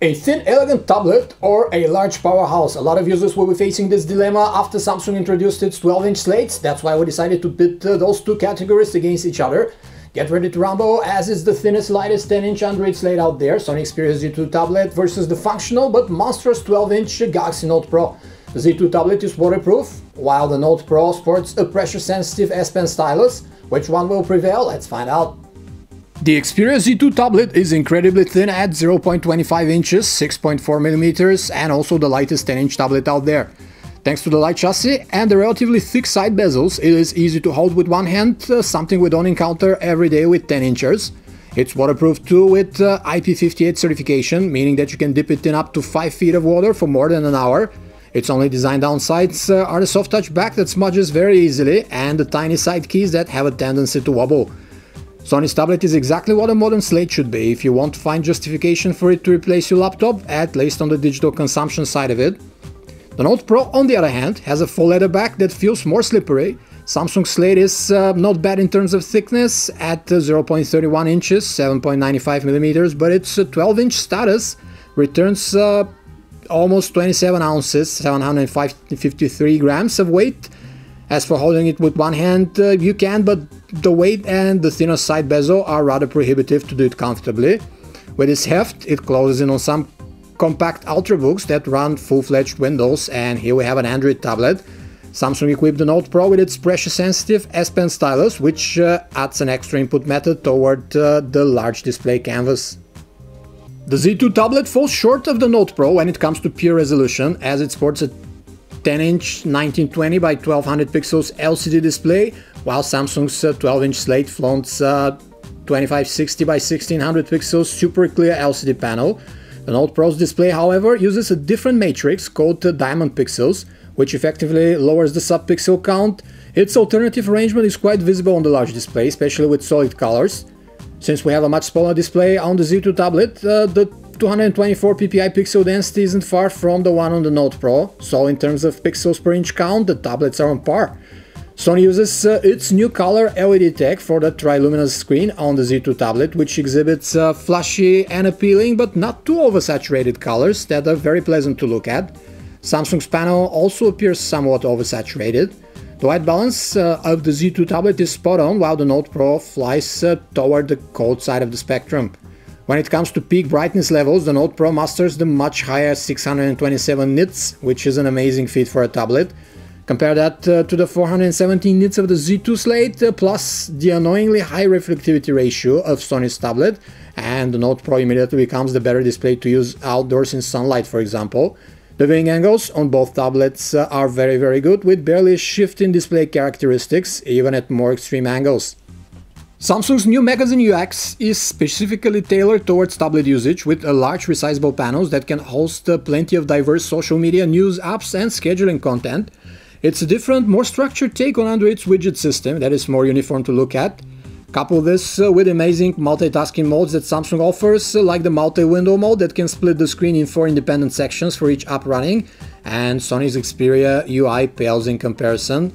A thin, elegant tablet or a large powerhouse? A lot of users will be facing this dilemma after Samsung introduced its 12-inch slates. That's why we decided to pit those two categories against each other. Get ready to rumble, as is the thinnest, lightest 10-inch Android slate out there. Sony Xperia Z2 tablet versus the functional but monstrous 12-inch Galaxy Note Pro. The Z2 tablet is waterproof, while the Note Pro sports a pressure-sensitive S Pen stylus. Which one will prevail? Let's find out. The Xperia Z2 tablet is incredibly thin at 0.25 inches, 6.4 millimeters, and also the lightest 10-inch tablet out there. Thanks to the light chassis and the relatively thick side bezels, it is easy to hold with one hand, something we don't encounter every day with 10 inchers. It's waterproof too with IP58 certification, meaning that you can dip it in up to 5 feet of water for more than an hour. Its only design downsides are the soft touch back that smudges very easily and the tiny side keys that have a tendency to wobble. Sony's tablet is exactly what a modern slate should be if you want to find justification for it to replace your laptop, at least on the digital consumption side of it. The Note Pro, on the other hand, has a full leather back that feels more slippery. Samsung's slate is not bad in terms of thickness at 0.31 inches, 7.95 millimeters, but its 12-inch status returns almost 27 ounces, 753 grams of weight. As for holding it with one hand, you can, but the weight and the thinner side bezel are rather prohibitive to do it comfortably. With its heft, it closes in on some compact Ultrabooks that run full-fledged Windows, and here we have an Android tablet. Samsung equipped the Note Pro with its pressure-sensitive S Pen stylus, which adds an extra input method toward the large display canvas. The Z2 tablet falls short of the Note Pro when it comes to pure resolution, as it sports a 10-inch 1920 by 1200 pixels LCD display, while Samsung's 12-inch slate flaunts 2560 by 1600 pixels super clear LCD panel. The Note Pro's display, however, uses a different matrix called Diamond Pixels, which effectively lowers the sub-pixel count. Its alternative arrangement is quite visible on the large display, especially with solid colors. Since we have a much smaller display on the Z2 tablet, the 224 ppi pixel density isn't far from the one on the Note Pro, so in terms of pixels per inch count, the tablets are on par. Sony uses its new color LED tech for the triluminous screen on the Z2 tablet, which exhibits flashy and appealing but not too oversaturated colors that are very pleasant to look at. Samsung's panel also appears somewhat oversaturated. The white balance of the Z2 tablet is spot on, while the Note Pro flies toward the cold side of the spectrum. When it comes to peak brightness levels, the Note Pro masters the much higher 627 nits, which is an amazing feat for a tablet. Compare that to the 417 nits of the Z2 slate, plus the annoyingly high reflectivity ratio of Sony's tablet, and the Note Pro immediately becomes the better display to use outdoors in sunlight, for example. The viewing angles on both tablets are very good, with barely a shift in display characteristics, even at more extreme angles. Samsung's new magazine UX is specifically tailored towards tablet usage, with large resizable panels that can host plenty of diverse social media, news, apps and scheduling content. It's a different, more structured take on Android's widget system that is more uniform to look at. Couple this with amazing multitasking modes that Samsung offers, like the multi-window mode that can split the screen in 4 independent sections for each app running, and Sony's Xperia UI pales in comparison.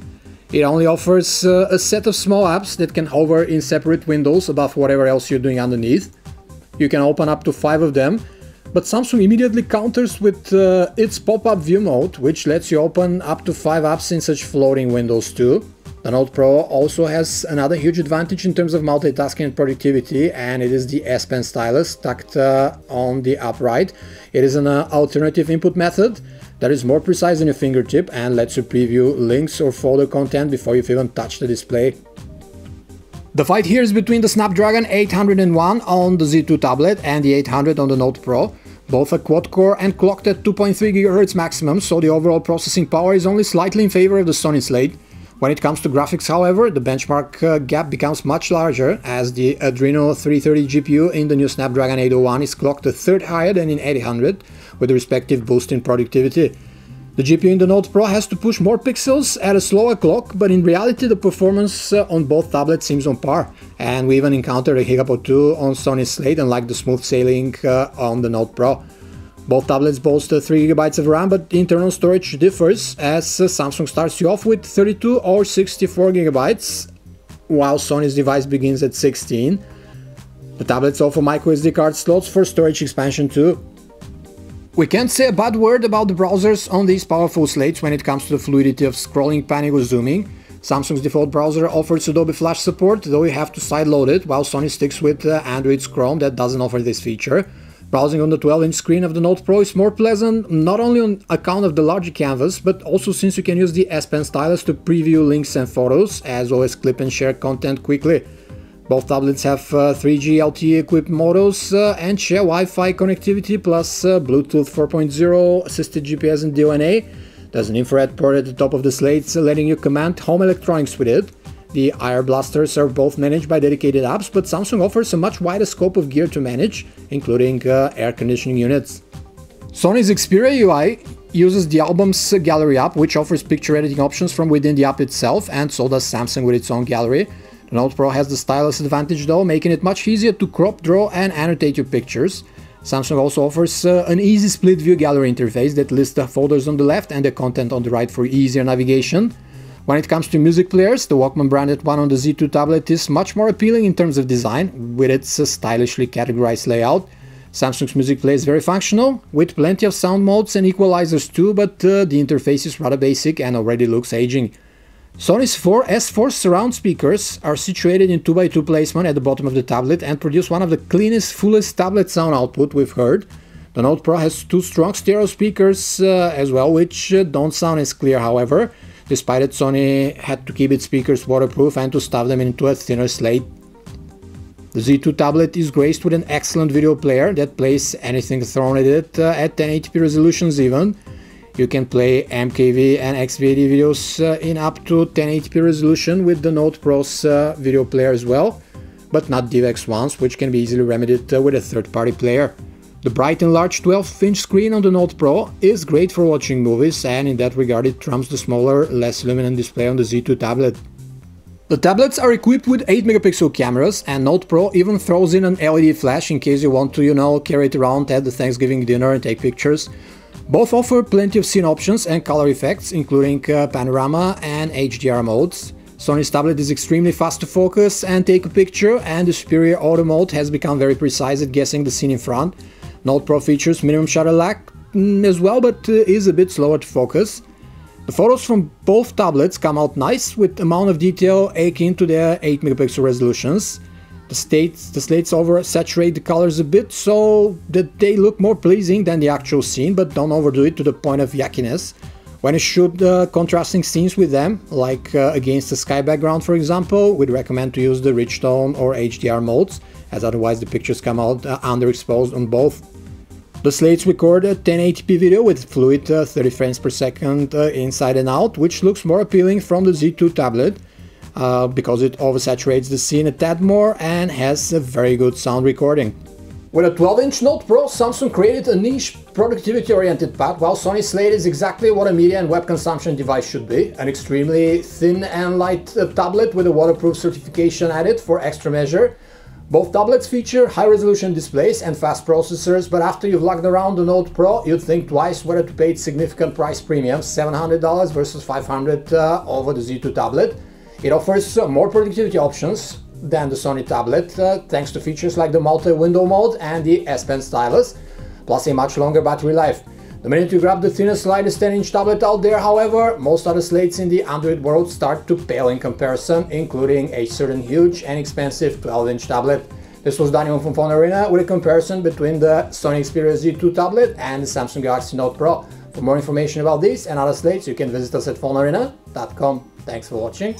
It only offers a set of small apps that can hover in separate windows above whatever else you're doing underneath. You can open up to 5 of them, but Samsung immediately counters with its pop-up view mode, which lets you open up to 5 apps in such floating windows too. The Note Pro also has another huge advantage in terms of multitasking and productivity, and it is the S Pen stylus tucked on the upright. It is an alternative input method that is more precise than your fingertip and lets you preview links or folder content before you've even touched the display. The fight here is between the Snapdragon 801 on the Z2 tablet and the 800 on the Note Pro. Both are quad-core and clocked at 2.3 GHz maximum, so the overall processing power is only slightly in favor of the Sony slate. When it comes to graphics, however, the benchmark gap becomes much larger, as the Adreno 330 GPU in the new Snapdragon 801 is clocked a third higher than in 800, with a respective boost in productivity. The GPU in the Note Pro has to push more pixels at a slower clock, but in reality the performance on both tablets seems on par, and we even encountered a hiccup or two on Sony's slate, unlike the smooth sailing on the Note Pro. Both tablets boast 3GB of RAM, but the internal storage differs, as Samsung starts you off with 32 or 64GB, while Sony's device begins at 16. The tablets offer microSD card slots for storage expansion too. We can't say a bad word about the browsers on these powerful slates when it comes to the fluidity of scrolling, panning or zooming. Samsung's default browser offers Adobe Flash support, though you have to sideload it, while Sony sticks with Android's Chrome that doesn't offer this feature. Browsing on the 12-inch screen of the Note Pro is more pleasant, not only on account of the larger canvas, but also since you can use the S Pen stylus to preview links and photos, as well as clip and share content quickly. Both tablets have 3G LTE equipped models and share Wi-Fi connectivity plus Bluetooth 4.0, assisted GPS and DONA. There's an infrared port at the top of the slates letting you command home electronics with it. The IR blasters are both managed by dedicated apps, but Samsung offers a much wider scope of gear to manage, including air conditioning units. Sony's Xperia UI uses the Albums Gallery app, which offers picture editing options from within the app itself, and so does Samsung with its own gallery. The Note Pro has the stylus advantage though, making it much easier to crop, draw and annotate your pictures. Samsung also offers an easy split view gallery interface that lists the folders on the left and the content on the right for easier navigation. When it comes to music players, the Walkman branded one on the Z2 tablet is much more appealing in terms of design, with its stylishly categorized layout. Samsung's music player is very functional, with plenty of sound modes and equalizers too, but the interface is rather basic and already looks aging. Sony's S4 surround speakers are situated in 2x2 placement at the bottom of the tablet and produce one of the cleanest, fullest tablet sound output we've heard. The Note Pro has two strong stereo speakers as well, which don't sound as clear however. Despite it, Sony had to keep its speakers waterproof and to stuff them into a thinner slate. The Z2 tablet is graced with an excellent video player that plays anything thrown at it at 1080p resolutions even. You can play MKV and XVD videos in up to 1080p resolution with the Note Pro's video player as well, but not DivX ones, which can be easily remedied with a third-party player. The bright and large 12-inch screen on the Note Pro is great for watching movies, and in that regard it trumps the smaller, less luminant display on the Z2 tablet. The tablets are equipped with 8-megapixel cameras, and Note Pro even throws in an LED flash in case you want to, carry it around at the Thanksgiving dinner and take pictures. Both offer plenty of scene options and color effects, including panorama and HDR modes. Sony's tablet is extremely fast to focus and take a picture, and the Xperia Auto mode has become very precise at guessing the scene in front. Note Pro features minimum shutter lag as well, but is a bit slower to focus. The photos from both tablets come out nice, with amount of detail akin to their 8-megapixel resolutions. The slates oversaturate the colors a bit so that they look more pleasing than the actual scene, but don't overdo it to the point of yuckiness. When you shoot contrasting scenes with them, like against a sky background for example, we'd recommend to use the rich tone or HDR modes, as otherwise the pictures come out underexposed on both. The slates record a 1080p video with fluid 30 frames per second inside and out, which looks more appealing from the Z2 tablet. Because it oversaturates the scene a tad more and has a very good sound recording. With a 12-inch Note Pro, Samsung created a niche productivity-oriented pad, while Sony's slate is exactly what a media and web consumption device should be. An extremely thin and light tablet with a waterproof certification added for extra measure. Both tablets feature high-resolution displays and fast processors, but after you've lugged around the Note Pro, you'd think twice whether to pay its significant price premium, $700 versus $500 over the Z2 tablet. It offers more productivity options than the Sony tablet, thanks to features like the multi-window mode and the S Pen stylus, plus a much longer battery life. The minute you grab the thinnest, lightest 10-inch tablet out there, however, most other slates in the Android world start to pale in comparison, including a certain huge and expensive 12-inch tablet. This was Daniel from PhoneArena with a comparison between the Sony Xperia Z2 tablet and the Samsung Galaxy Note Pro. For more information about these and other slates, you can visit us at PhoneArena.com. Thanks for watching.